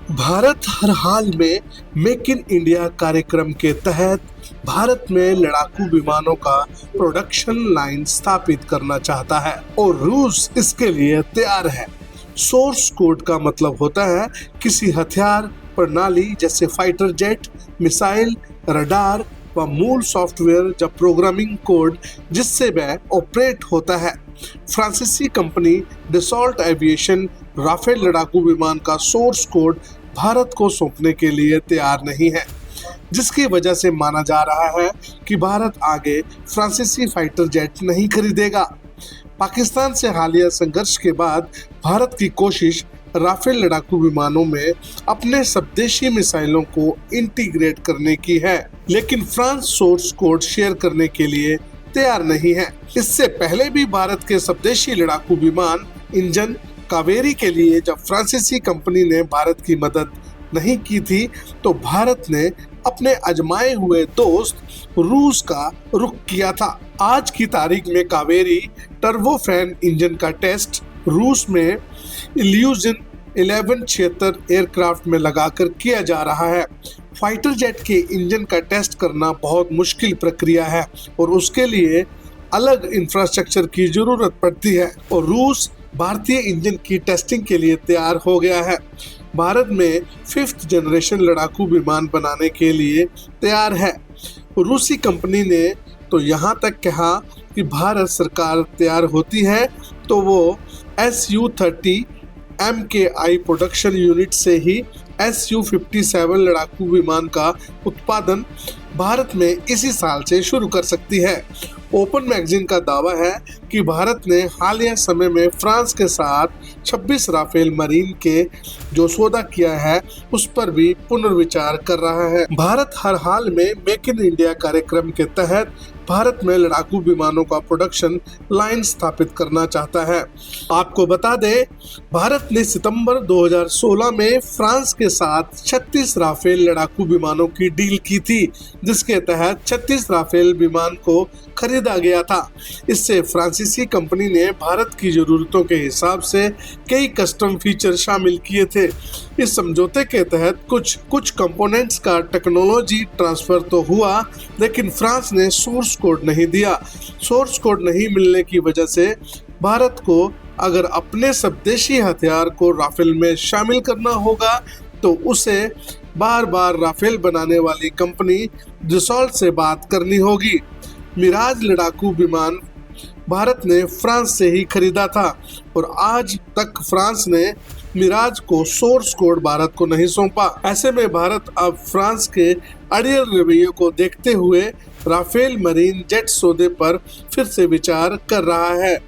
भारत हर हाल में make in India कार्यक्रम के तहत भारत में लड़ाकू विमानों का प्रोडक्शन लाइन स्थापित करना चाहता है और रूस इसके लिए तैयार है। सोर्स कोड का मतलब होता है किसी हथियार प्रणाली जैसे फाइटर जेट, मिसाइल, रडार व मूल सॉफ्टवेयर या प्रोग्रामिंग कोड जिससे वह ऑपरेट होता है। फ्रांसीसी कंपनी डसॉल्ट एविएशन राफेल लड़ाकू विमान का सोर्स कोड भारत को सौंपने के लिए तैयार नहीं है, जिसकी वजह से माना जा रहा है कि भारत आगे फ्रांसीसी फाइटर जेट नहीं खरीदेगा। पाकिस्तान से हालिया संघर्ष के बाद भारत की कोशिश राफेल लड़ाकू विमानों में अपने स्वदेशी मिसाइलों को इंटीग्रेट करने की है, लेकिन फ्रांस सोर्स कोड शेयर करने के लिए तैयार नहीं है। इससे पहले भी भारत के स्वदेशी लड़ाकू विमान इंजन कावेरी के लिए जब फ्रांसीसी कंपनी ने भारत की मदद नहीं की थी, तो भारत ने अपने आजमाए हुए दोस्त रूस का रुख किया था। आज की तारीख में कावेरी टर्बोफैन इंजन का टेस्ट रूस में इल्यूजन 1176 एयरक्राफ्ट में लगाकर किया जा रहा है। फाइटर जेट के इंजन का टेस्ट करना बहुत मुश्किल प्रक्रिया है और उसके लिए अलग इंफ्रास्ट्रक्चर की जरूरत पड़ती है और रूस भारतीय इंजन की टेस्टिंग के लिए तैयार हो गया है। भारत में 5th जनरेशन लड़ाकू विमान बनाने के लिए तैयार है। रूसी कंपनी ने तो यहाँ तक कहा कि भारत सरकार तैयार होती है तो वो Su-30 MKI प्रोडक्शन यूनिट से ही Su-57 लड़ाकू विमान का उत्पादन भारत में इसी साल से शुरू कर सकती है। ओपन मैगजीन का दावा है कि भारत ने हालिया समय में फ्रांस के साथ 26 राफेल मरीन के जो सौदा किया है उस पर भी पुनर्विचार कर रहा है। भारत हर हाल में मेक इन इंडिया कार्यक्रम के तहत भारत में लड़ाकू विमानों का प्रोडक्शन लाइन स्थापित करना चाहता है। आपको बता दें, भारत ने सितंबर 2016 में फ्रांस के साथ 36 राफेल लड़ाकू विमानों की डील की थी, जिसके तहत 36 राफेल विमान को खरीदा गया था। इससे फ्रांसीसी कंपनी ने भारत की जरूरतों के हिसाब से कई कस्टम फीचर शामिल किए थे। इस समझौते के तहत कुछ कंपोनेंट्स का टेक्नोलॉजी ट्रांसफर तो हुआ, लेकिन फ्रांस ने सोर्स कोड नहीं दिया। सोर्स कोड नहीं मिलने की वजह से भारत को अगर अपने स्वदेशी हथियार को राफेल में शामिल करना होगा तो उसे बार बार राफेल बनाने वाली कंपनी डसॉल्ट से बात करनी होगी। मिराज लड़ाकू विमान भारत ने फ्रांस से ही खरीदा था और आज तक फ्रांस ने मिराज को सोर्स कोड भारत को नहीं सौंपा। ऐसे में भारत अब फ्रांस के अड़ियल रवैये को देखते हुए राफेल मरीन जेट सौदे पर फिर से विचार कर रहा है।